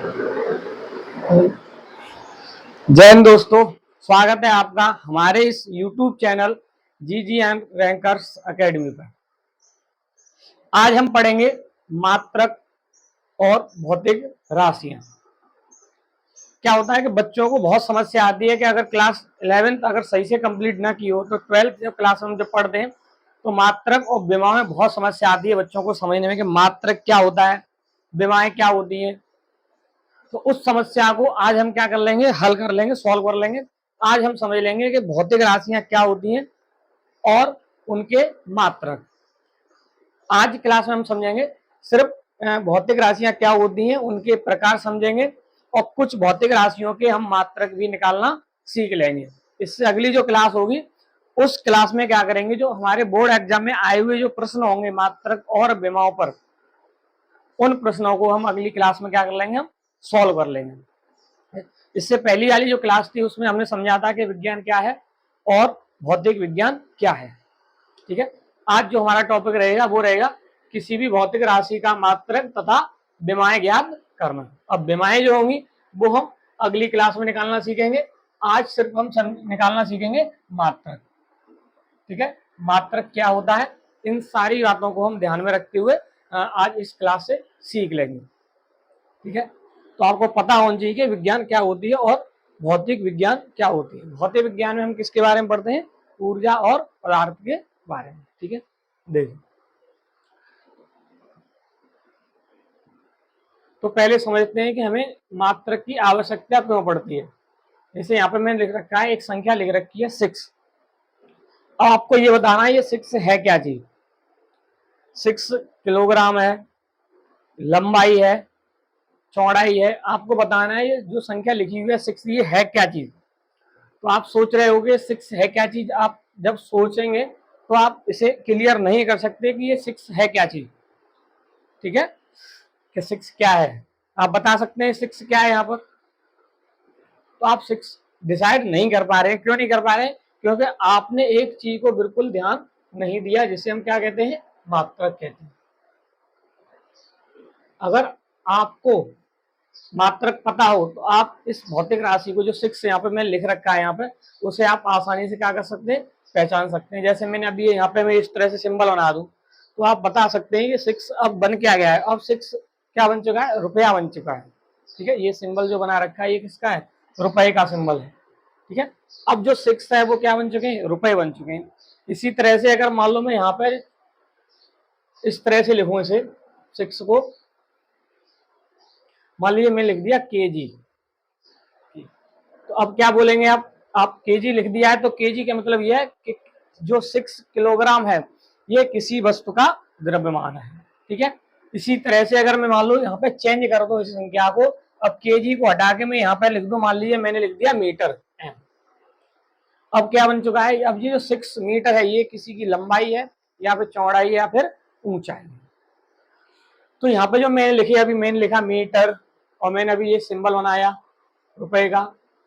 जय हिंद दोस्तों, स्वागत है आपका हमारे इस YouTube channel GGM rankers academy पर। आज हम पढ़ेंगे मात्रक और भौतिक राशियां। क्या होता है कि बच्चों को बहुत समस्या आती है कि अगर क्लास 11th अगर सही से कंप्लीट ना की हो तो 12th जब क्लास में जब पढ़ते हैं तो मात्रक और विमाएं में बहुत समस्या आती है बच्चों को समझने में कि मात्रक क्या होता है, विमाएं क्या होती हैं। तो उस समस्या को आज हम क्या कर लेंगे, हल कर लेंगे, सॉल्व कर लेंगे। आज हम समझ लेंगे कि भौतिक राशियां क्या होती हैं और उनके मात्रक। आज क्लास में हम समझेंगे सिर्फ भौतिक राशियां क्या होती हैं, उनके प्रकार समझेंगे और कुछ भौतिक राशियों के हम मात्रक भी निकालना सीख लेंगे। इससे अगली जो क्लास होगी उस क्लास में क्या करेंगे, जो हमारे बोर्ड एग्जाम में आए हुए जो प्रश्न होंगे मात्रक और विमाओं पर, उन प्रश्नों को हम अगली क्लास में क्या कर लेंगे, हम सॉल्व कर लेंगे। इससे पहली वाली जो क्लास थी उसमें हमने समझा था कि विज्ञान क्या है और भौतिक विज्ञान क्या है। ठीक है, आज जो हमारा टॉपिक रहेगा वो रहेगा किसी भी भौतिक राशि का मात्रक तथा विमाएं ज्ञात करना। अब विमाएं जो होंगी वो हम अगली क्लास में निकालना सीखेंगे। आज सिर्फ हम निकालना सीखेंगे मात्रक। ठीक है, मात्रक क्या होता है, इन सारी बातों को हम ध्यान में रखते हुए आज इस क्लास से सीख लेंगे। ठीक है, तो आपको पता होना चाहिए कि विज्ञान क्या होती है और भौतिक विज्ञान क्या होती है। भौतिक विज्ञान में हम किसके बारे में पढ़ते हैं, ऊर्जा और पदार्थ के बारे में। ठीक है, देखिए तो पहले समझते हैं कि हमें मात्रक की आवश्यकता क्यों पड़ती है। जैसे यहाँ पे मैंने लिख रखा है, एक संख्या लिख रखी है 6। अब आपको ये बताना है ये 6 है क्या चीज। 6 किलोग्राम है, लंबाई है, चौड़ाई है। आपको बताना है ये जो संख्या लिखी हुई है 6 ये है क्या चीज। तो आप सोच रहे होगे 6 है क्या चीज। आप जब सोचेंगे तो आप इसे क्लियर नहीं कर सकते कि ये 6 है क्या चीज। ठीक है, कि 6 क्या है, आप बता सकते हैं 6 क्या है यहाँ पर। तो आप 6 डिसाइड नहीं कर पा रहे। क्यों नहीं कर पा रहे, क्योंकि आपने एक चीज को बिल्कुल ध्यान नहीं दिया जिसे हम क्या कहते हैं, मात्रक कहते हैं। अगर आपको मात्रक पता हो तो आप इस भौतिक राशि को जो 6 यहाँ पे मैंने लिख रखा है यहाँ पे, उसे आप आसानी से क्या कर सकते हैं, पहचान सकते हैं। जैसे मैंने अभी यहाँ पे मैं इस तरह से सिंबल बना दूं तो आप बता सकते हैं कि 6 अब बन क्या गया है। अब 6 क्या बन चुका है, रुपया बन चुका है। ठीक है, ये सिंबल जो बना रखा है ये किसका है, रुपए का सिंबल है। ठीक है, अब जो 6 है वो क्या बन चुके हैं, रुपए बन चुके हैं। इसी तरह से अगर मान लो मैं यहाँ पे इस तरह से लिखूं इसे 6 को, मान लीजिए मैं लिख दिया केजी। तो अब क्या बोलेंगे आप केजी लिख दिया है तो केजी का मतलब यह है कि जो 6 किलोग्राम है ये किसी वस्तु का द्रव्यमान है। ठीक है, इसी तरह से अगर मैं मान लो यहाँ पे चेंज कर दो इस संख्या को, अब केजी को हटा के मैं यहाँ पे लिख दूं, मान लीजिए मैंने लिख दिया मीटर एम। अब क्या बन चुका है, अब ये जो 6 मीटर है ये किसी की लंबाई है या फिर चौड़ाई है या फिर ऊंचाई है। तो यहाँ पे जो मैंने लिखे, अभी मैंने लिखा मीटर और मैंने अभी ये सिंबल बनाया रुपए का,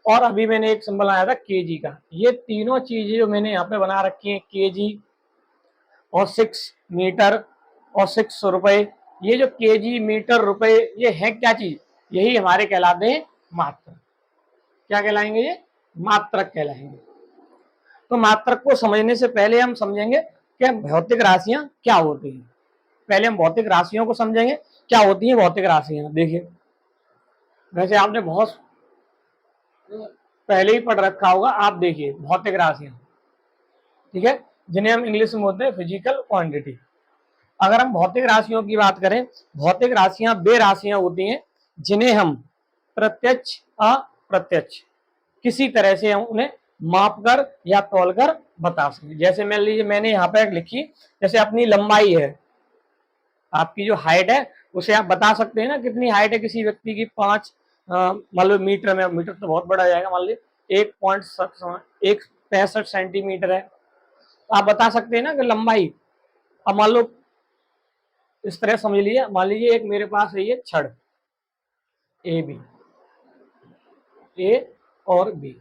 और अभी मैंने एक सिंबल बनाया था केजी का। ये तीनों चीजें जो मैंने यहाँ पे बना रखी है, केजी और 6 मीटर और 6 रुपए, ये जो केजी मीटर रुपए ये है क्या चीज, यही हमारे कहलाते हैं मात्रक। क्या कहलाएंगे, ये मात्रक कहलाएंगे। तो मात्रक को समझने से पहले हम समझेंगे कि भौतिक राशियां क्या होती हैं। पहले हम भौतिक राशियों को समझेंगे क्या होती हैं भौतिक राशियां। देखिए वैसे आपने बहुत पहले ही पढ़ रखा होगा, आप देखिए भौतिक राशियां, ठीक है, जिन्हें हम इंग्लिश में बोलते हैं फिजिकल क्वांटिटी। अगर हम भौतिक राशियों की बात करें, भौतिक राशियां वे राशियां होती हैं जिन्हें हम प्रत्यक्ष अप्रत्यक्ष किसी तरह से हम उन्हें माप कर या तौल कर बता सकें। जैसे मान लीजिए मैंने यहाँ पर लिखी, जैसे अपनी लंबाई है, आपकी जो हाइट है उसे आप बता सकते हैं ना, कितनी हाइट है किसी व्यक्ति की, 5 मान लो मीटर में, मीटर तो बहुत बड़ा जाएगा, मान लीजिए 1.65 सेंटीमीटर है, तो आप बता सकते हैं ना कि लंबाई। अब मान लो इस तरह समझ लीजिए, मान लीजिए एक मेरे पास है ये छड़ ए बी, ए और बी।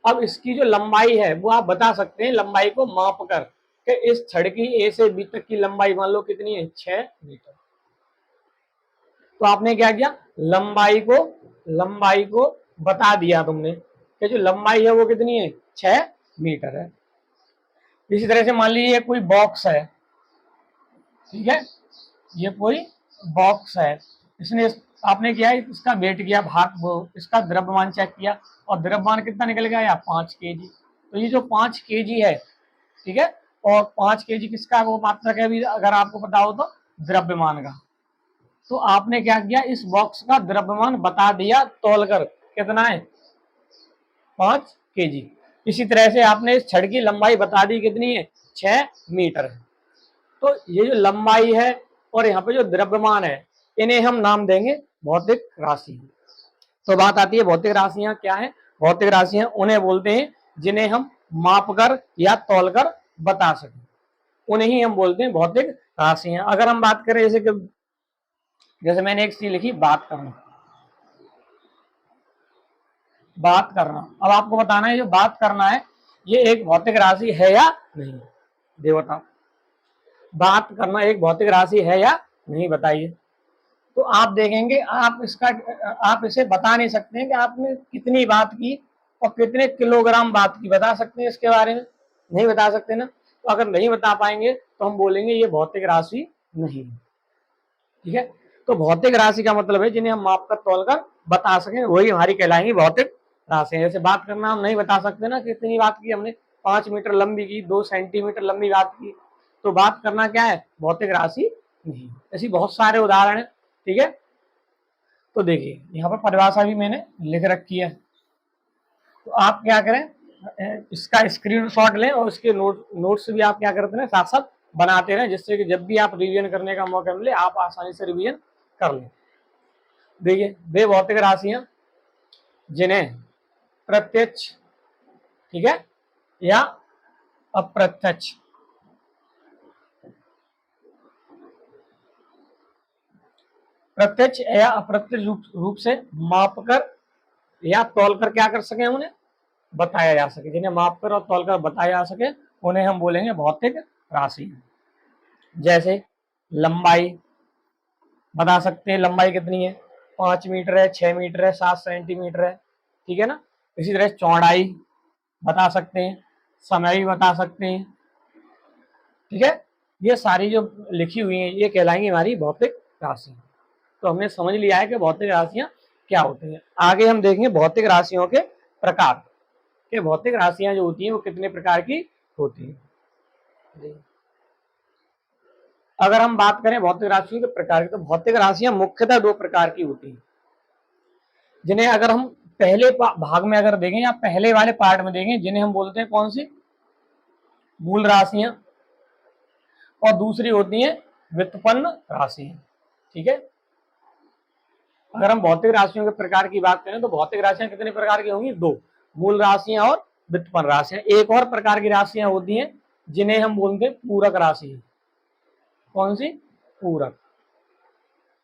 अब इसकी जो लंबाई है वो आप बता सकते हैं लंबाई को माप कर कि इस छड़ की ए से बी तक की लंबाई मान लो कितनी है, 6 मीटर। तो आपने क्या किया, लंबाई को बता दिया तुमने कि जो लंबाई है वो कितनी है, 6 मीटर है। इसी तरह से मान लीजिए कोई बॉक्स है, ठीक है, ये कोई बॉक्स है, इसने आपने किया है, इसका वेट किया भाग वो इसका द्रव्यमान चेक किया और द्रव्यमान कितना निकल गया या 5 केजी। तो ये जो 5 केजी है, ठीक है, और 5 केजी किसका वो मात्रक है, अभी अगर आपको पता हो तो द्रव्यमान का। तो आपने क्या किया, इस बॉक्स का द्रव्यमान बता दिया तौलकर, कितना है, 5 केजी। इसी तरह से आपने इस छड़ की लंबाई बता दी कितनी है, 6 मीटर है। तो ये जो लंबाई है और यहाँ पे जो द्रव्यमान है, इन्हें हम नाम देंगे भौतिक राशि। तो बात आती है भौतिक राशियां क्या है। भौतिक राशियां उन्हें बोलते हैं जिन्हें हम मापकर या तौलकर बता सकें, उन्हें ही हम बोलते हैं भौतिक राशियां। अगर हम बात करें जैसे मैंने एक चीज लिखी, बात करना। अब आपको बताना है जो बात करना है ये एक भौतिक राशि है या नहीं, देवता, बात करना एक भौतिक राशि है या नहीं, बताइए। तो आप देखेंगे आप इसे बता नहीं सकते हैं कि आपने कितनी बात की और कितने किलोग्राम बात की, बता सकते हैं इसके बारे में, नहीं बता सकते ना। तो अगर नहीं बता पाएंगे तो हम बोलेंगे ये भौतिक राशि नहीं है, ठीक है। तो भौतिक राशि का मतलब है जिन्हें हम मापकर तौलकर बता सकें, वही हमारी कहलाएंगी भौतिक राशि। जैसे बात करना हम नहीं बता सकते ना कि कितनी बात की हमने, 5 मीटर लंबी की, 2 सेंटीमीटर लंबी बात की, तो बात करना क्या है, भौतिक राशि नहीं। ऐसी बहुत सारे उदाहरण है, ठीक है। तो देखिए यहाँ पर परिभाषा भी मैंने लिख रखी है, तो आप क्या करें, इसका स्क्रीनशॉट लें और इसके नोट्स भी आप क्या करते हैं, साथ साथ बनाते रहें, जिससे कि जब भी आप रिवीजन करने का मौका मिले आप आसानी से रिवीजन कर लें। देखिए वे भौतिक राशियां जिन्हें प्रत्यक्ष, ठीक है, या अप्रत्यक्ष, प्रत्यक्ष या अप्रत्यक्ष रूप से मापकर या तौलकर क्या कर सके, उन्हें बताया जा सके, जिन्हें मापकर और तौलकर बताया जा सके उन्हें हम बोलेंगे भौतिक राशि। जैसे लंबाई बता सकते हैं, लंबाई कितनी है, 5 मीटर है, 6 मीटर है, 7 सेंटीमीटर है, ठीक है ना। इसी तरह चौड़ाई बता सकते हैं, समय भी बता सकते हैं, ठीक है। ये सारी जो लिखी हुई है ये कहलाएंगी हमारी भौतिक राशि। तो हमने समझ लिया है कि भौतिक राशियां क्या होती हैं। आगे हम देखेंगे भौतिक राशियों के प्रकार, कि भौतिक राशियां जो होती हैं वो कितने प्रकार की होती हैं। अगर हम बात करें भौतिक राशियों के प्रकार की, तो भौतिक राशियां मुख्यतः 2 प्रकार की होती हैं, जिन्हें अगर हम पहले भाग में अगर देखें या पहले वाले पार्ट में देखें, जिन्हें हम बोलते हैं कौन सी, मूल राशियां, और दूसरी होती है व्युत्पन्न राशियां, ठीक है। अगर हम भौतिक राशियों के प्रकार की बात करें तो भौतिक राशियां कितने प्रकार की होंगी, 2, मूल राशियां और व्युत्पन्न राशियां। एक और प्रकार की राशियां होती हैं जिन्हें हम बोलते हैं पूरक राशि। कौन सी, पूरक,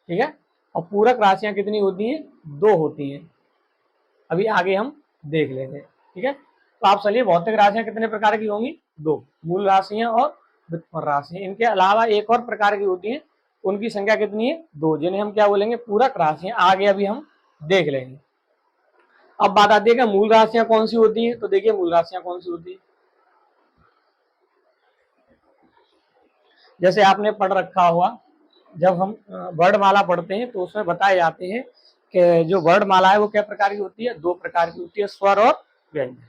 ठीक है। और पूरक राशियां कितनी होती हैं, 2 होती हैं, अभी आगे हम देख लेंगे, ठीक है। तो आप चलिए भौतिक राशियां कितने प्रकार की होंगी, 2, मूल राशियां और व्युत्पन्न राशियां। इनके अलावा एक और प्रकार की होती है, उनकी संख्या कितनी है, 2, जिन्हें हम क्या बोलेंगे, पूरक राशियां। आगे अभी हम देख लेंगे। अब बात आती है कि मूल राशियां कौन सी होती हैं। तो देखिए मूल राशियां कौन सी होती है, जैसे आपने पढ़ रखा हुआ, जब हम वर्णमाला पढ़ते हैं तो उसमें बताए जाते हैं कि जो वर्णमाला है वो क्या प्रकार की होती है, 2 प्रकार की होती है, स्वर और व्यंजन,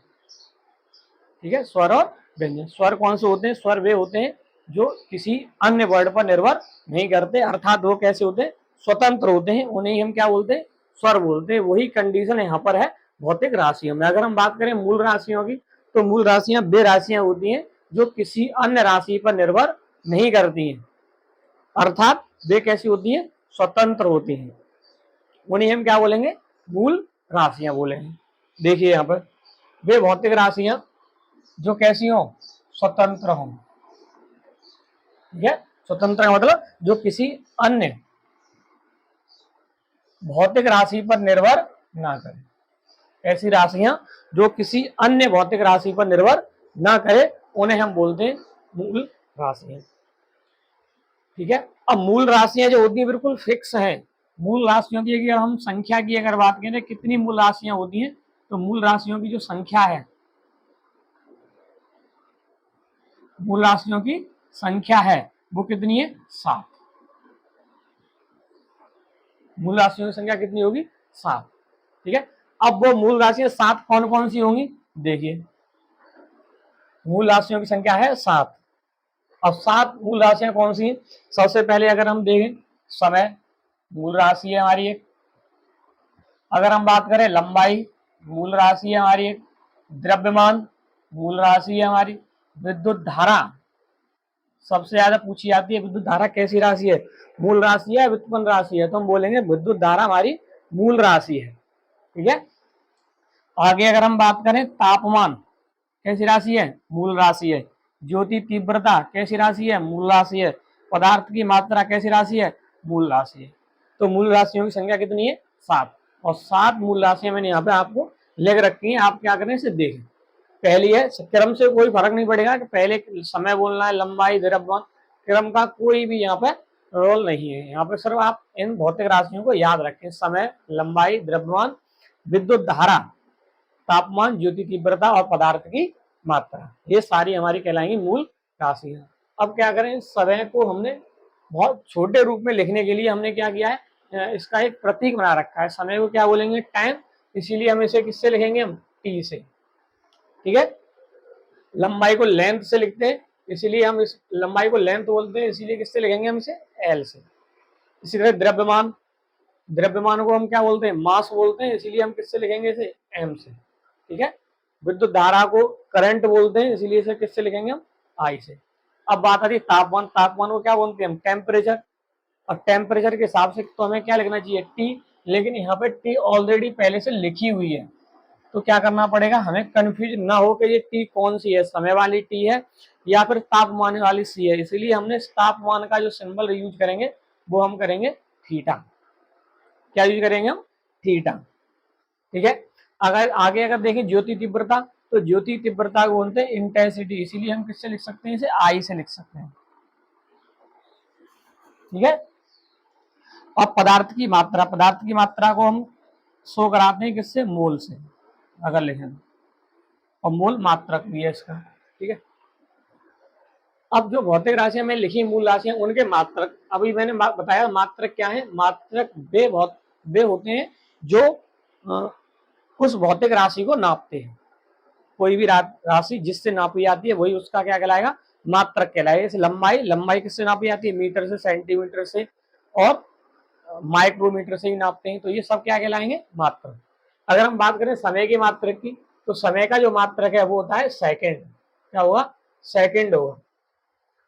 ठीक है। स्वर और व्यंजन। स्वर कौन से होते हैं, स्वर वे होते हैं जो किसी अन्य वर्ण पर निर्भर नहीं करते, अर्थात वो कैसे होते हैं, स्वतंत्र होते हैं, उन्हें हम क्या बोलते हैं, स्वर बोलते हैं। वही कंडीशन यहाँ पर है भौतिक राशियों में। अगर हम बात करें मूल राशियों की, तो मूल राशियां वे राशियां होती हैं जो किसी अन्य राशि पर निर्भर नहीं करती हैं, अर्थात वे कैसी होती हैं, स्वतंत्र होती हैं, उन्हें हम क्या बोलेंगे, मूल राशियां बोलेंगे। देखिए यहाँ पर, वे भौतिक राशियां जो कैसी हो, स्वतंत्र हो, ठीक है। स्वतंत्र का मतलब जो किसी अन्य भौतिक राशि पर निर्भर ना करे। ऐसी राशियां जो किसी अन्य भौतिक राशि पर निर्भर ना करे उन्हें हम बोलते हैं मूल राशियां, ठीक है। अब मूल राशियां जो होती है बिल्कुल फिक्स हैं, मूल राशियों की अगर हम संख्या की अगर बात करें कितनी मूल राशियां होती हैं, तो मूल राशियों की जो संख्या है, मूल राशियों की संख्या है वो कितनी है? 7। मूल राशियों की संख्या कितनी होगी? 7। ठीक है। अब वो मूल राशियां 7 कौन कौन सी होंगी? देखिए, मूल राशियों की संख्या है 7। अब 7 मूल राशियां कौन सी हैं? सबसे पहले अगर हम देखें, समय मूल राशि है हमारी एक। अगर हम बात करें लंबाई, मूल राशि है हमारी एक। द्रव्यमान मूल राशि है हमारी। विद्युत धारा सबसे ज्यादा पूछी जाती है, विद्युत धारा कैसी राशि है? मूल राशि है, व्युत्पन्न राशि है? तो हम बोलेंगे विद्युत धारा हमारी मूल राशि है। ठीक है। आगे अगर हम बात करें, तापमान कैसी राशि है? मूल राशि है। ज्योति तीव्रता कैसी राशि है? मूल राशि है। पदार्थ की मात्रा कैसी राशि है? मूल राशि है। तो मूल राशियों की संख्या कितनी है? 7। और 7 मूल राशियां मैंने यहाँ पे आपको लिख रखी हैं। आप क्या करें, इसे देखें। पहली है, क्रम से कोई फर्क नहीं पड़ेगा कि पहले समय बोलना है, लंबाई, द्रव्यमान, क्रम का कोई भी यहाँ पे रोल नहीं है। यहाँ पे सिर्फ आप इन भौतिक राशियों को याद रखें, समय, लंबाई, द्रव्यमान, विद्युत धारा, तापमान, ज्योति तीव्रता और पदार्थ की मात्रा, ये सारी हमारी कहलाएंगी मूल राशियां। अब क्या करें, समय को हमने बहुत छोटे रूप में लिखने के लिए हमने क्या किया है, इसका एक प्रतीक बना रखा है। समय को क्या बोलेंगे? टाइम। इसीलिए हम इसे किससे लिखेंगे? हम टी से। ठीक है। लंबाई को लेंथ से लिखते हैं, इसीलिए हम इस लंबाई को लेंथ बोलते हैं, इसीलिए किससे लिखेंगे हम इसे? एल से। इसी तरह द्रव्यमान, द्रव्यमान को हम क्या बोलते हैं? मास बोलते हैं, इसीलिए हम किससे लिखेंगे? इसे एम से। ठीक है। विद्युत धारा को करंट बोलते हैं, इसीलिए इसे किससे लिखेंगे हम? आई से। अब बात आती है तापमान। तापमान को क्या बोलते हैं हम? टेम्परेचर। और टेम्परेचर के हिसाब से तो हमें क्या लिखना चाहिए? टी। लेकिन यहाँ पे टी ऑलरेडी पहले से लिखी हुई है, तो क्या करना पड़ेगा हमें? कंफ्यूज ना हो कि ये टी कौन सी है, समय वाली टी है या फिर तापमान वाली सी है। इसलिए हमने तापमान का जो सिंबल यूज करेंगे वो हम करेंगे थीटा। क्या यूज करेंगे हम? थीटा। ठीक है। अगर आगे अगर देखें ज्योति तीव्रता, तो ज्योति तीव्रता को बोलते हैं इंटेंसिटी, इसीलिए हम किससे लिख सकते हैं? इसे आई से लिख सकते हैं। ठीक है। अब पदार्थ की मात्रा, पदार्थ की मात्रा को हम शो कराते हैं किससे? मोल से, अगर लिखें। और मोल मात्रक भी है इसका। ठीक है। अब जो भौतिक राशियां मैंने लिखी, मूल राशियां, उनके मात्रक अभी मैंने बताया। मात्रक क्या है? मात्रक वे होते हैं जो उस भौतिक राशि को नापते हैं। कोई भी राशि जिससे नापी जाती है वही उसका क्या कहलाएगा? मात्रक कहलाएगा। जैसे लंबाई, लंबाई किससे नापी जाती है? मीटर से, सेंटीमीटर से और माइक्रोमीटर से ही नापते हैं, तो ये सब क्या कहलाएंगे? मात्रक। अगर हम बात करें समय की मात्रक की, तो समय का जो मात्रक है वो होता है सेकेंड। क्या होगा? सेकेंड होगा।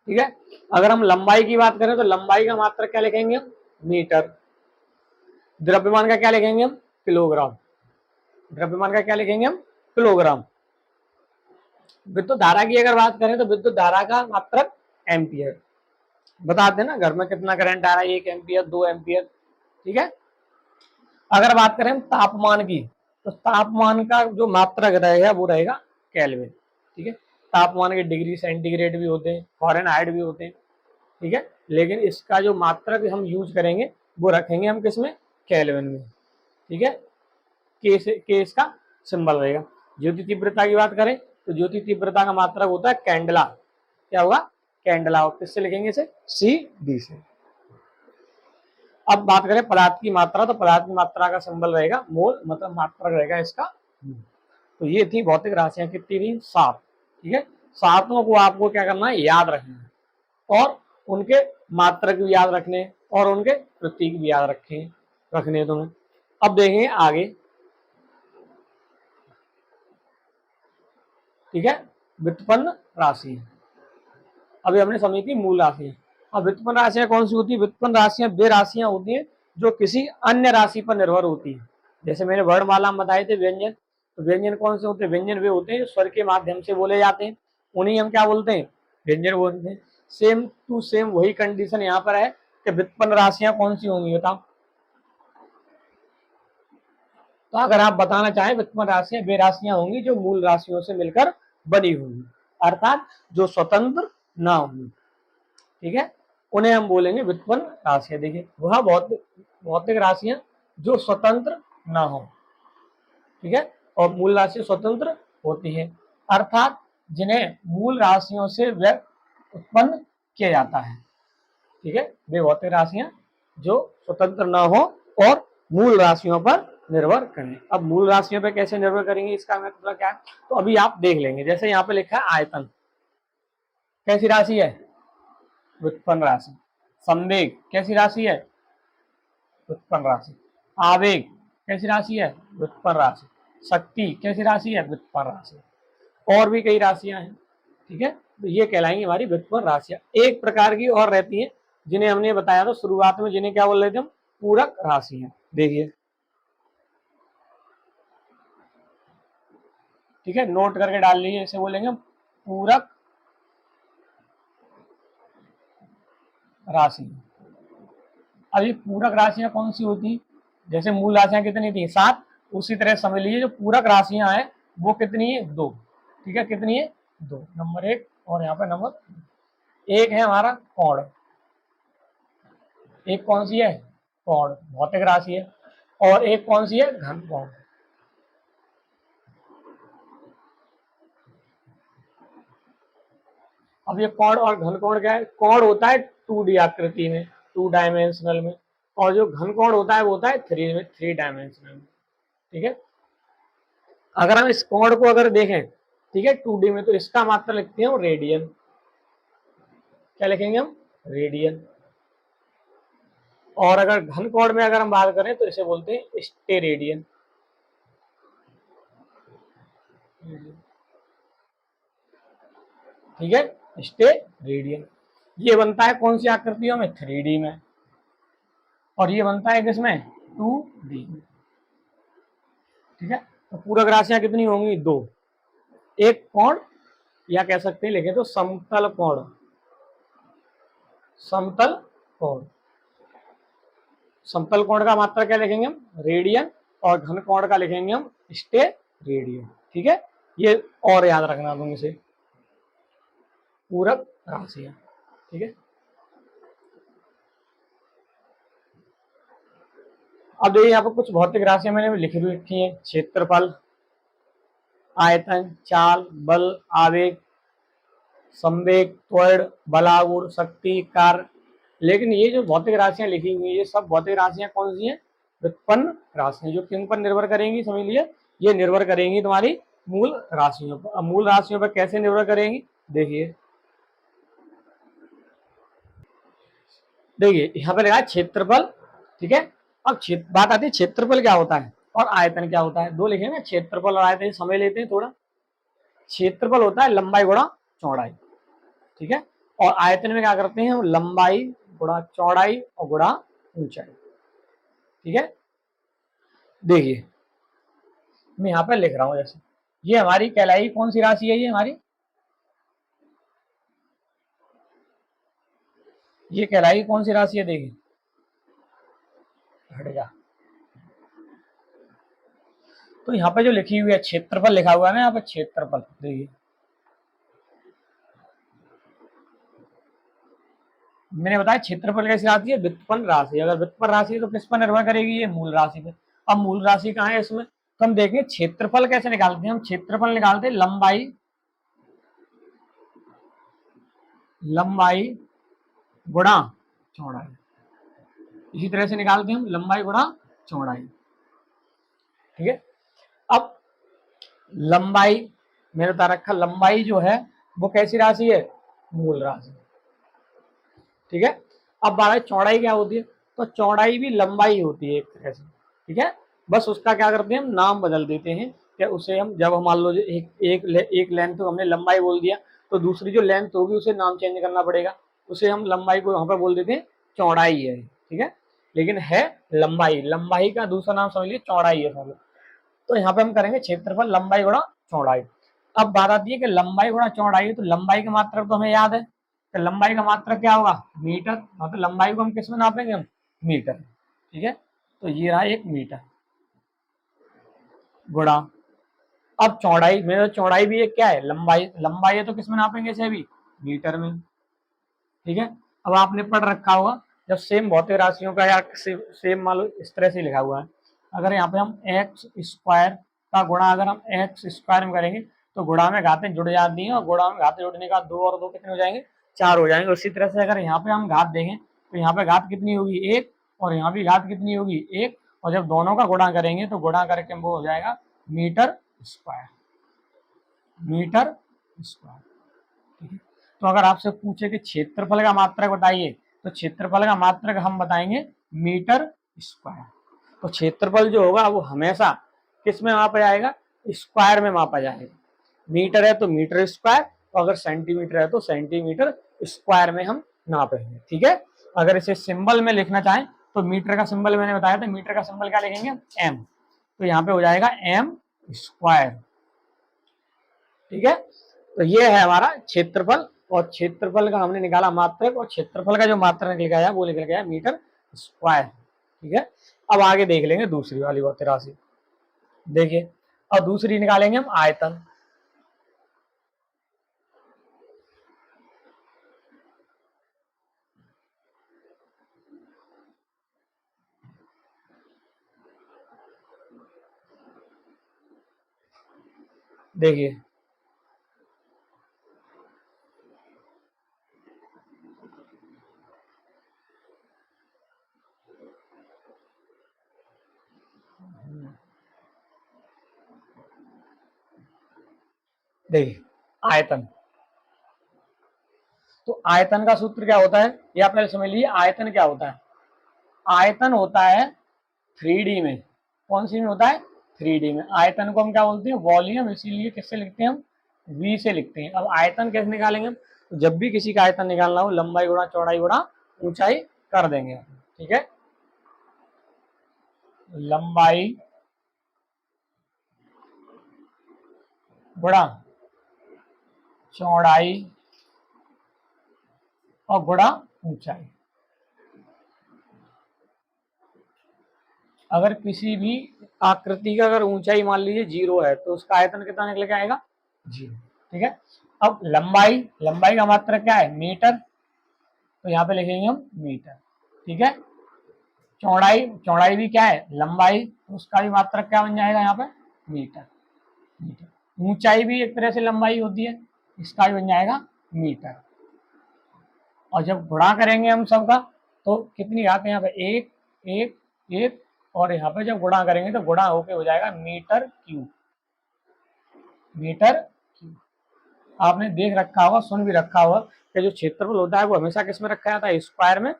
ठीक है। अगर हम लंबाई की बात करें तो लंबाई का मात्रक क्या लिखेंगे हम? मीटर। द्रव्यमान का क्या लिखेंगे हम? किलोग्राम। द्रव्यमान का क्या लिखेंगे हम? किलोग्राम। विद्युत धारा की अगर बात करें तो विद्युत धारा का मात्रक एम्पियर। बता देना घर में कितना करंट आ रहा है, 1 एम्पियर, 2 एम्पियर। ठीक है। अगर बात करें तापमान की, तो तापमान का जो मात्रक रहेगा वो रहेगा केल्विन। ठीक है। तापमान के डिग्री सेंटीग्रेड भी होते हैं, फ़ारेनहाइट भी होते हैं। ठीक है। लेकिन इसका जो मात्रक हम यूज करेंगे वो रखेंगे हम किसमें? केल्विन में। ठीक है। के इसका सिंबल रहेगा। ज्योति तीव्रता की बात करें तो ज्योति तीव्रता का मात्रक होता है कैंडला। क्या होगा? कैंडला। और किससे लिखेंगे इसे? सी डी से। अब बात करें पदार्थ की मात्रा, तो पदार्थ की मात्रा का सिंबल रहेगा मोल, मतलब मात्रक रहेगा इसका। तो ये थी भौतिक राशियां, कितनी थी? 7। ठीक है। सातों को आपको क्या करना है? याद रखना है, और उनके मात्रक भी याद रखने और उनके प्रतीक भी याद रखने तुम्हें। अब देखेंगे आगे। ठीक है। व्युत्पन्न राशि, अभी हमने समझी थी मूल राशि। अब व्युत्पन्न राशियां कौन सी होती है? व्युत्पन्न राशियां वे राशियां होती हैं जो किसी अन्य राशि पर निर्भर होती है। जैसे मैंने वर्णमाला में बताए थे व्यंजन, तो व्यंजन कौन से होते हैं? व्यंजन वे होते हैं जो स्वर के माध्यम से बोले जाते हैं, उन्हीं हम क्या बोलते हैं? व्यंजन बोलते हैं। सेम टू सेम वही कंडीशन यहाँ पर है कि व्युत्पन्न राशियां कौन सी होंगी, बताओ। तो अगर आप बताना चाहें, व्युत्पन्न राशियां वे राशियां होंगी जो मूल राशियों से मिलकर बनी होंगी, अर्थात जो स्वतंत्र ना होंगी। ठीक है। उन्हें हम बोलेंगे व्युत्पन्न राशियां। देखिए, वह भौतिक राशियां जो स्वतंत्र ना हो, ठीक है, और मूल राशि स्वतंत्र होती है, अर्थात जिन्हें मूल राशियों से व्यक्त उत्पन्न किया जाता है, ठीक है, वे भौतिक राशियां जो स्वतंत्र ना हो और मूल राशियों पर निर्भर करें। अब मूल राशियों पर कैसे निर्भर करेंगे, इसका मतलब क्या है, तो अभी आप देख लेंगे। जैसे यहाँ पे लिखा है आयतन, कैसी राशि है, व्युत्पन्न राशि। संवेग कैसी राशि है, व्युत्पन्न राशि। आवेग कैसी राशि है, व्युत्पन्न राशि। शक्ति कैसी राशि है, व्युत्पन्न राशि। और भी कई राशियां हैं, ठीक है, तो ये कहलाएंगी हमारी व्युत्पन्न राशियां। एक प्रकार की और रहती हैं जिन्हें हमने बताया था शुरुआत में, जिन्हें क्या बोल रहे थे हम, पूरक राशियां। देखिए, ठीक है, नोट करके डाल लीजिए, इसे बोलेंगे पूरक राशि। अब ये पूरक राशियां कौन सी होती, जैसे मूल राशियां कितनी थी, 7, उसी तरह समझ लीजिए जो पूरक राशियां हैं वो कितनी है, 2, ठीक है, कितनी है, 2, नंबर 1 और यहाँ पे नंबर 1 है हमारा कोण। एक कौन सी है, कोण, भौतिक राशि है, और एक कौन सी है, घन कोण। अब ये कोण और घन कोण क्या है, कोण होता है 2D आकृति में, 2 डायमेंशनल में, और जो घन कोण होता है वो होता है 3 डायमेंशनल में, ठीक है। अगर हम इस कोण को अगर देखें, ठीक है, 2D में, तो इसका मात्रा लिखते हैं रेडियन। क्या लिखेंगे हम, रेडियन। और अगर घन कोण में अगर हम बात करें तो इसे बोलते हैं स्टेरेडियन, ठीक है, स्टेरेडियन। ये बनता है कौन सी आकृतियों में, 3D में, और ये बनता है किसमें, 2D में, ठीक है। तो पूरक राशियां कितनी होंगी, 2। एक कोण, या कह सकते हैं लिखे तो समतल कोण, समतल कोण। समतल कोण का मात्रा क्या लिखेंगे हम, रेडियन, और घन कोण का लिखेंगे हम स्टेरेडियन, ठीक है। ये और याद रखना तुम इसे, पूरक राशियां, ठीक है। अब देखिए यहाँ पर कुछ भौतिक राशियां मैंने लिखी हुई रखी है, क्षेत्रफल, आयतन, चाल, बल, आवेग, संवेग, त्वरण, बलागुण, शक्ति, कार्य। लेकिन ये जो भौतिक राशियां लिखी हुई है, ये सब भौतिक राशियां कौन सी हैं, व्युत्पन्न राशियां, जो किन पर निर्भर करेंगी, समझ लीजिए, ये निर्भर करेंगी तुम्हारी मूल राशियों पर। अब मूल राशियों पर कैसे निर्भर करेंगी, देखिए, देखिए यहाँ पे लगा क्षेत्रफल, ठीक है। अब बात आती है क्षेत्रफल क्या होता है और आयतन क्या होता है, दो लिखे ना, क्षेत्रफल और आयतन, समय लेते हैं थोड़ा। क्षेत्रफल होता है लंबाई गुणा चौड़ाई, ठीक है, और आयतन में क्या करते हैं हम, लंबाई गुणा चौड़ाई और गुणा ऊंचाई, ठीक है। देखिए मैं यहाँ पे लिख रहा हूँ, जैसे ये हमारी कहलाई कौन सी राशि है, ये कहलाई कौन सी राशि है, देखिए, हट जा। तो यहाँ पे जो लिखी हुई है क्षेत्रफल लिखा हुआ है ना, यहाँ पे क्षेत्रफल, देखिए मैंने बताया क्षेत्रफल कैसी राशि है, व्युत्पन्न राशि। अगर व्युत्पन्न राशि है तो किस पर निर्भर करेगी, ये मूल राशि पे। अब मूल राशि कहाँ है इसमें, तो हम देखेंगे क्षेत्रफल कैसे निकालते हैं, हम क्षेत्रफल निकालते हैं लंबाई, लंबाई गुणा चौड़ाई, इसी तरह से निकालते हैं हम लंबाई गुणा चौड़ाई, ठीक है। अब लंबाई मैंने बता रखा, लंबाई जो है वो कैसी राशि है, मूल राशि, ठीक है। अब बात है चौड़ाई क्या होती है, तो चौड़ाई भी लंबाई होती है एक तरह से, ठीक है। बस उसका क्या करते हैं हम, नाम बदल देते हैं, क्या उसे हम, जब हम मान लो एक लेंथ को हमने लंबाई बोल दिया, तो दूसरी जो लेंथ होगी उसे नाम चेंज करना पड़ेगा, उसे हम लंबाई को यहाँ पर बोल देते हैं चौड़ाई है, ठीक है, लेकिन है लंबाई, लंबाई का दूसरा नाम समझ लीजिए चौड़ाई है समझ। तो यहाँ पे हम करेंगे क्षेत्रफल लंबाई गुणा चौड़ाई। अब बात आती है कि लंबाई गुणा चौड़ाई है, तो लंबाई का मात्रक तो हमें याद है, तो लंबाई का मात्रक क्या होगा, मीटर, तो लंबाई को हम किस में नापेंगे, हम मीटर, ठीक है। तो ये रहा 1 मीटर गुणा, अब चौड़ाई में, तो चौड़ाई भी एक क्या है, लंबाई, लंबाई है तो किस में नापेंगे इसे भी, मीटर में, ठीक है। अब आपने पढ़ रखा होगा जब सेम भौतिक राशियों का या सेम मान लो इस तरह से लिखा हुआ है, अगर यहाँ पे हम एक्स स्क्वायर का गुणा अगर हम एक्स स्क्वायर में करेंगे तो गुणा में घातें जुड़ जाती हैं, और गुणा में घातें जुड़ने का 2 और 2 कितने हो जाएंगे, 4 हो जाएंगे। उसी तरह से अगर यहाँ पे हम घात देखें तो यहाँ पे घात कितनी होगी 1, और यहाँ भी घात कितनी होगी 1, और जब दोनों का गुणा करेंगे तो गुणा करके वो हो जाएगा मीटर स्क्वायर, मीटर स्क्वायर। ठीक है, तो अगर आपसे पूछे कि क्षेत्रफल का मात्रक बताइए तो क्षेत्रफल का मात्रक हम बताएंगे मीटर स्क्वायर। तो क्षेत्रफल जो होगा वो हमेशा किस में मापा जाएगा, स्क्वायर में मापा जाएगा। मीटर है तो मीटर स्क्वायर, तो अगर सेंटीमीटर है तो सेंटीमीटर स्क्वायर में हम नापेंगे। ठीक है, अगर इसे सिंबल में लिखना चाहें तो मीटर का सिंबल मैंने बताया था, मीटर का सिंबल क्या लिखेंगे, एम, तो यहाँ पे हो जाएगा एम स्क्वायर। ठीक है, तो ये है हमारा क्षेत्रफल, और क्षेत्रफल का हमने निकाला मात्रक, और क्षेत्रफल का जो मात्रक निकल गया वो निकल गया मीटर स्क्वायर। ठीक है, अब आगे देख लेंगे दूसरी वाली भौतिक राशि। देखिए, अब दूसरी निकालेंगे हम आयतन। देखिए, देखिए आयतन, तो आयतन का सूत्र क्या होता है ये आप पहले समझ लीजिए। आयतन क्या होता है, आयतन होता है 3D में। कौन सी में होता है, 3D में। आयतन को हम क्या बोलते हैं, वॉल्यूम, इसीलिए किससे लिखते हैं हम, V से लिखते हैं। अब आयतन कैसे निकालेंगे हम, तो जब भी किसी का आयतन निकालना हो लंबाई गुणा चौड़ाई गुणा ऊंचाई कर देंगे। ठीक है, लंबाई गुणा चौड़ाई और गुणा ऊंचाई। अगर किसी भी आकृति का अगर ऊंचाई मान लीजिए 0 है तो उसका आयतन कितना निकल के आएगा, 0। ठीक है, अब लंबाई, लंबाई का मात्रक क्या है, मीटर, तो यहाँ पे लिखेंगे हम मीटर। ठीक है, चौड़ाई, चौड़ाई भी क्या है, लंबाई, तो उसका भी मात्रक क्या बन जाएगा यहाँ पे, मीटर, मीटर। ऊंचाई भी एक तरह से लंबाई होती है, इसका भी बन जाएगा मीटर। और जब गुणा करेंगे हम सबका तो कितनी घात है यहाँ पे, एक, एक, एक, और यहाँ पे जब गुणा करेंगे तो गुणा होके हो जाएगा मीटर क्यूब, मीटर क्यूब। आपने देख रखा होगा, सुन भी रखा होगा कि जो क्षेत्रफल होता है वो हमेशा किस में रखा जाता है, स्क्वायर में,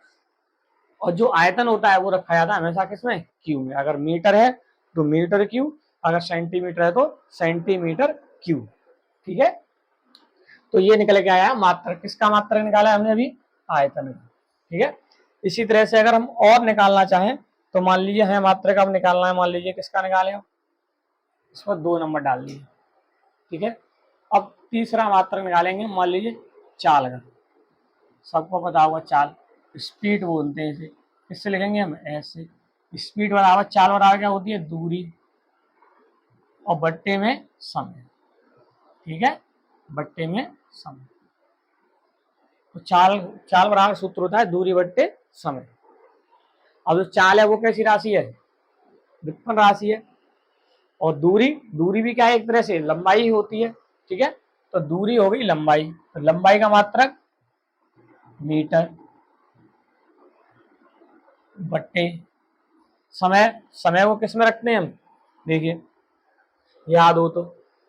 और जो आयतन होता है वो रखा जाता है हमेशा किस में, क्यूब में। अगर मीटर है तो मीटर क्यूब, अगर सेंटीमीटर है तो सेंटीमीटर क्यूब। ठीक है, तो ये निकल के आया मात्रक, किसका मात्रक निकाला है हमने अभी, आयतन का। ठीक है, इसी तरह से अगर हम और निकालना चाहें तो मान लीजिए हमें मात्रक अब निकालना है, मान लीजिए किसका निकालें, इस पर 2 नंबर डाल दिए। ठीक है, अब तीसरा मात्रक निकालेंगे, मान लीजिए चाल का। सबको पता होगा चाल, स्पीड बोलते हैं इसे, किससे लिखेंगे हम, ऐसे। स्पीड बराबर चाल बराबर क्या होती है, दूरी और बट्टे में समय। ठीक है, बट्टे में समय। तो चाल, चाल बराबर सूत्र होता है दूरी बट्टे समय। अब जो चाल है वो कैसी राशि है, व्युत्पन्न राशि है, और दूरी, दूरी भी क्या है, एक तरह से लंबाई होती है। ठीक है, तो दूरी हो गई लंबाई, तो लंबाई का मात्रक मीटर बट्टे समय। समय को किस में रखते हैं हम, देखिए याद हो तो,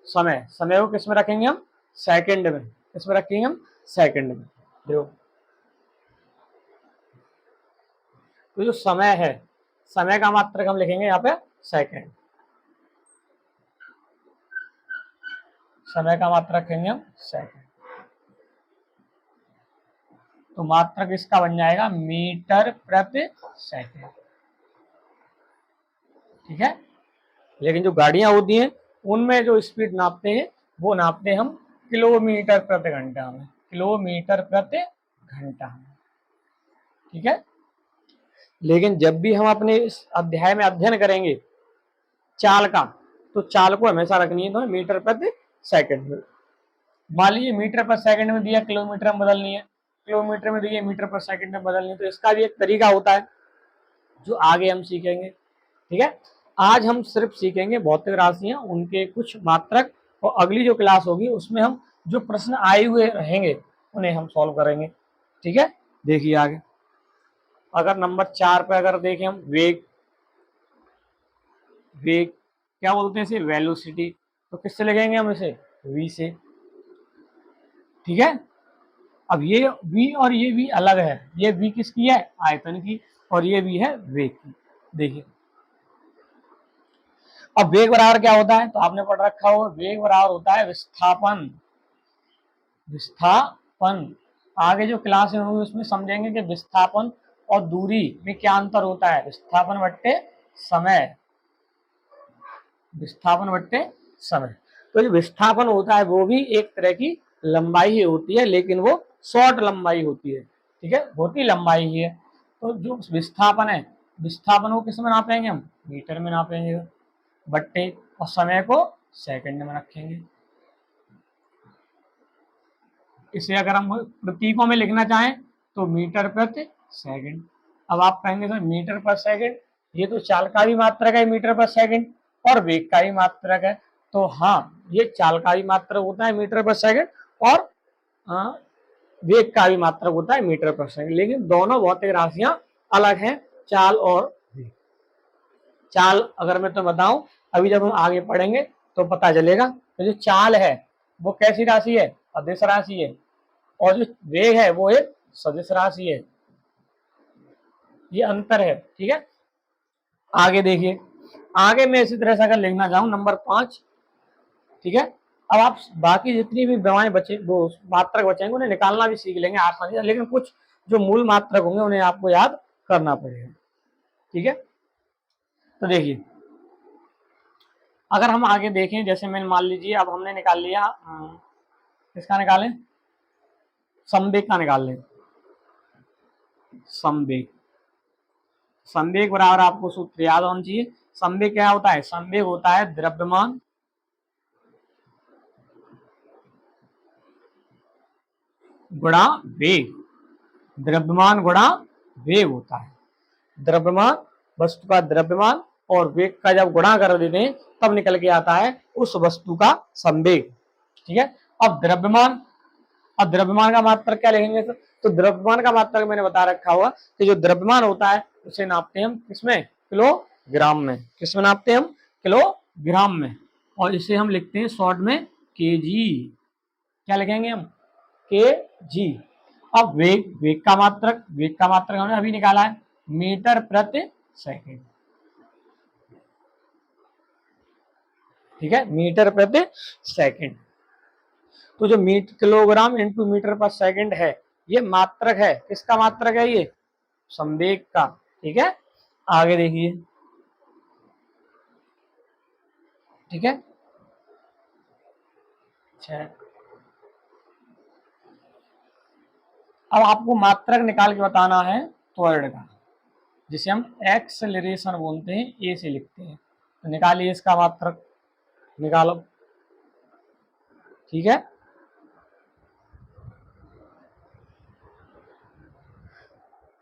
समय, समय को किस में रखेंगे हम, सेकंड में। किस में रखेंगे हम, सेकंड में। देखो, तो जो समय है, समय का मात्रक हम लिखेंगे यहाँ पे सेकंड, समय का मात्रक रखेंगे हम सेकंड। तो मात्रक इसका बन जाएगा मीटर प्रति सेकंड। ठीक है, लेकिन जो गाड़ियां होती हैं उनमें जो स्पीड नापते हैं वो नापते हैं हम किलोमीटर प्रति घंटा में, किलोमीटर प्रति घंटा में। ठीक है, लेकिन जब भी हम अपने इस अध्याय में अध्ययन करेंगे चाल का, तो चाल को हमेशा रखनी है तो मीटर प्रति सेकंड में। मान लीजिए मीटर पर सेकंड में दिया, किलोमीटर में बदलनी है, किलोमीटर में देखिए मीटर पर सेकंड में बदलनी, तो इसका भी एक तरीका होता है जो आगे हम सीखेंगे। ठीक है, आज हम सिर्फ सीखेंगे भौतिक राशियां, उनके कुछ मात्रक, और अगली जो क्लास होगी उसमें हम जो प्रश्न आए हुए रहेंगे उन्हें हम सॉल्व करेंगे। ठीक है, देखिए आगे अगर नंबर 4 पे अगर देखें हम वेग, वेग क्या बोलते हैं इसे, वेलोसिटी, तो किससे लिखेंगे हम इसे, v से। ठीक है, अब ये v और ये v अलग है, ये v किसकी है, आयतन की, और ये v है वेग की। देखिए अब वेग बराबर क्या होता है, तो आपने पढ़ रखा होगा, वेग बराबर होता है विस्थापन, विस्थापन। आगे जो क्लास होगी उसमें समझेंगे कि विस्थापन और दूरी में क्या अंतर होता है, विस्थापन बट्टे समय, विस्थापन बट्टे समय। तो जो विस्थापन होता है वो भी एक तरह की लंबाई ही होती है, लेकिन वो शॉर्ट लंबाई होती है। ठीक है, बहुत ही लंबाई ही है। तो जो विस्थापन है, विस्थापन को किस में नापेंगे हम, मीटर में नापेंगे, बट्टे, और समय को सेकंड में रखेंगे। इसे अगर हम प्रतीकों में लिखना चाहें तो मीटर प्रति सेकंड। अब आप कहेंगे सर मीटर पर सेकंड, ये तो चाल का भी मात्रक है मीटर पर सेकंड, और वेग का भी मात्रक है। तो हाँ, ये चाल का भी मात्रक होता है मीटर पर सेकंड, और वेग का भी मात्रक होता है मीटर पर सेकंड, लेकिन दोनों भौतिक राशियां अलग हैं, चाल और वेग। चाल अगर मैं तो बताऊं, अभी जब हम आगे पढ़ेंगे तो पता चलेगा। तो जो चाल है वो कैसी राशि है, अदिश राशि है, और जो वेग है वो एक सदिश राशि है, ये अंतर है। ठीक है, आगे देखिए, आगे मैं इसी तरह से अगर लिखना चाहूं नंबर 5। ठीक है, अब आप बाकी जितनी भी दवाएं बचे, वो मात्रक बचेंगे उन्हें निकालना भी सीख लेंगे आसानी से, लेकिन कुछ जो मूल मात्रक होंगे उन्हें आपको याद करना पड़ेगा। ठीक है, तो देखिए अगर हम आगे देखें, जैसे मैंने मान लीजिए अब हमने निकाल लिया, किसका निकालें, संवेग का निकाल लें, संवेग। संवेग बराबर आपको सूत्र याद होना चाहिए। संवेग क्या होता है, संवेग होता है द्रव्यमान गुणा वेग, द्रव्यमान गुणा वेग होता है। द्रव्यमान, वस्तु का द्रव्यमान, और वेग का जब गुणा कर देते हैं तब निकल के आता है उस वस्तु का संवेग। ठीक है, अब द्रव्यमान, अब द्रव्यमान का मात्रक क्या लिखेंगे, तो द्रव्यमान का मात्रक मैंने बता रखा हुआ कि जो द्रव्यमान होता है उसे नापते हैं हम किसमें, किलोग्राम में। किसमें नापते हैं हम, किलोग्राम में, और इसे हम लिखते हैं शॉर्ट में केजी। क्या लिखेंगे हम, केजी। अब वेग, वेग का मात्रक, वेग का मात्रक हमने अभी निकाला है, मीटर प्रति सेकंड। ठीक है, मीटर प्रति सेकंड। तो जो किलोग्राम इंटू मीटर पर सेकंड है, ये मात्रक है, किसका मात्रक है, ये संवेग का। ठीक है, आगे देखिए। ठीक है, अच्छा, अब आपको मात्रक निकाल के बताना है त्वरण का, जिसे हम एक्सेलरेशन बोलते हैं, ए से लिखते हैं। तो निकालिए इसका मात्रक, निकालो। ठीक है,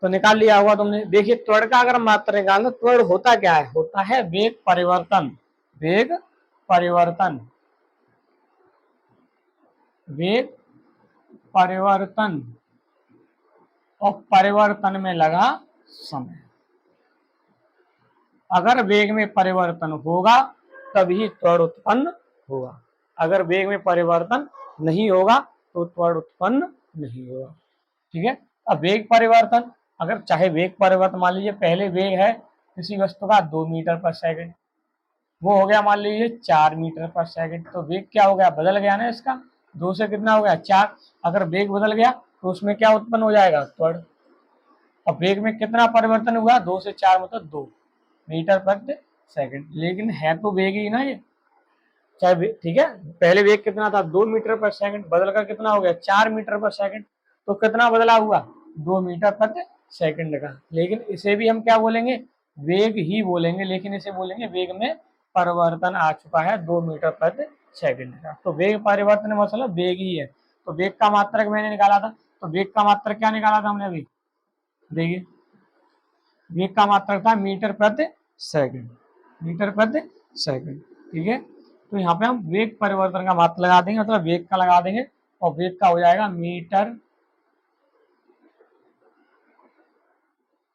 तो निकाल लिया होगा तुमने। देखिए त्वरण का अगर मात्रक निकालना, त्वरण होता क्या है, होता है वेग परिवर्तन, वेग परिवर्तन, वेग परिवर्तन, और परिवर्तन में लगा समय। अगर वेग में परिवर्तन होगा तभी त्वरण उत्पन्न होगा, अगर वेग में परिवर्तन नहीं होगा तो त्वरण उत्पन्न नहीं होगा। ठीक है, अब वेग परिवर्तन, अगर चाहे वेग परिवर्तन मान लीजिए पहले वेग है किसी वस्तु का 2 मीटर पर सेकंड, वो हो गया मान लीजिए 4 मीटर पर सेकंड, तो वेग क्या हो गया, बदल गया ना इसका, 2 से कितना हो गया 4। अगर वेग बदल गया तो उसमें क्या उत्पन्न हो जाएगा, त्वरण। अब वेग में कितना परिवर्तन हुआ, 2 से 4 मतलब 2 मीटर प्रति सेकंड, लेकिन है तो वेग ही ना ये, चाहे ठीक है, पहले वेग कितना था 2 मीटर पर सेकंड, बदलकर कितना हो गया 4 मीटर पर सेकंड, तो कितना बदला हुआ 2 मीटर प्रति सेकंड का। लेकिन इसे भी हम क्या बोलेंगे, वेग ही बोलेंगे, लेकिन इसे बोलेंगे वेग में परिवर्तन आ चुका है 2 मीटर प्रति सेकंड का। तो वेग परिवर्तन मतलब वेग ही है। तो वेग का मात्रक मैंने निकाला था, तो वेग का मात्रक क्या निकाला था हमने अभी, देखिए वेग का मात्रक था मीटर प्रति सेकंड, मीटर प्रति सेकंड। ठीक है, तो यहाँ पे हम वेग परिवर्तन का मात्रक लगा देंगे, मतलब वेग का लगा देंगे और वेग का हो जाएगा मीटर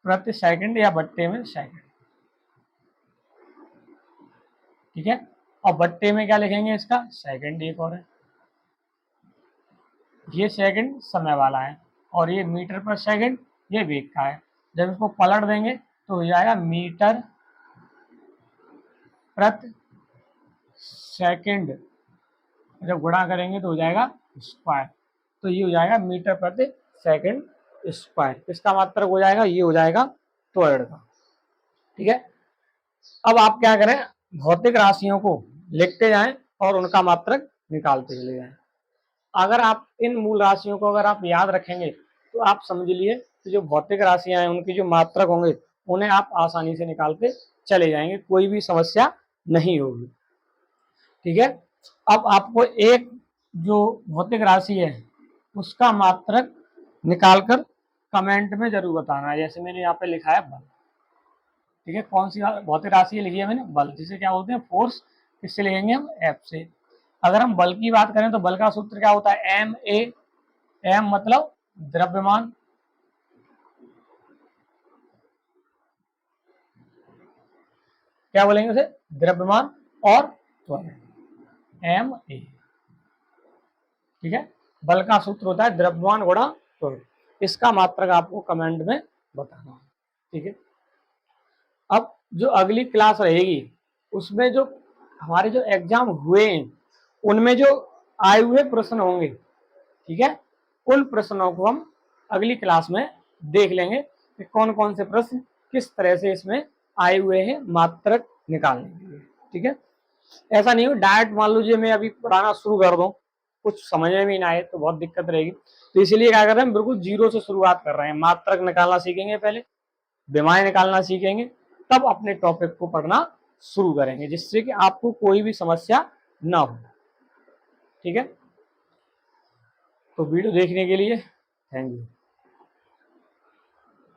प्रति सेकंड या बट्टे में सेकंड। ठीक है, और बट्टे में क्या लिखेंगे इसका, सेकंड एक और है, ये सेकंड समय वाला है और ये मीटर पर सेकंड ये वेग का है। जब इसको पलट देंगे तो हो जाएगा मीटर प्रति सेकंड, जब गुणा करेंगे तो हो जाएगा स्क्वायर, तो ये हो जाएगा मीटर प्रति सेकंड स्क्वायर। इसका मात्रक हो जाएगा, ये हो जाएगा त्वरण का। ठीक है, अब आप क्या करें, भौतिक राशियों को लिखते जाएं और उनका मात्रक निकालते चले जाएं। अगर आप इन मूल राशियों को अगर आप याद रखेंगे तो आप समझ लिए कि जो भौतिक राशियां हैं उनकी जो मात्रक होंगे उन्हें आप आसानी से निकालते चले जाएंगे, कोई भी समस्या नहीं होगी। ठीक है, अब आपको एक जो भौतिक राशि है उसका मात्रक निकालकर कमेंट में जरूर बताना है। जैसे मैंने यहाँ पे लिखा है बल। ठीक है, कौन सी भौतिक राशि लिखी है मैंने, बल, जिसे क्या बोलते हैं फोर्स, किससे लिखेंगे हम, एफ से। अगर हम बल की बात करें तो बल का सूत्र क्या होता है, एम ए, एम मतलब द्रव्यमान, क्या बोलेंगे उसे, द्रव्यमान, और त्वरण, एम ए। ठीक है, बल का सूत्र होता है द्रव्यमान गुणा त्वरण। इसका मात्रक आपको कमेंट में बताना है। ठीक है, अब जो अगली क्लास रहेगी उसमें जो हमारे जो एग्जाम हुए हैं उनमें जो आए हुए प्रश्न होंगे, ठीक है, उन प्रश्नों को हम अगली क्लास में देख लेंगे कि कौन कौन से प्रश्न किस तरह से इसमें आए हुए हैं मात्रक निकालने के लिए। ठीक है, ऐसा नहीं हो डायरेक्ट मान लीजिए मैं अभी पढ़ाना शुरू कर दूं, कुछ समझ में ना आए तो बहुत दिक्कत रहेगी। तो इसीलिए क्या कर रहे हैं, बिल्कुल जीरो से शुरुआत कर रहे हैं, मात्रक निकालना सीखेंगे, पहले विमाएं निकालना सीखेंगे, तब अपने टॉपिक को पढ़ना शुरू करेंगे, जिससे कि आपको कोई भी समस्या ना हो। ठीक है, तो वीडियो देखने के लिए थैंक यू।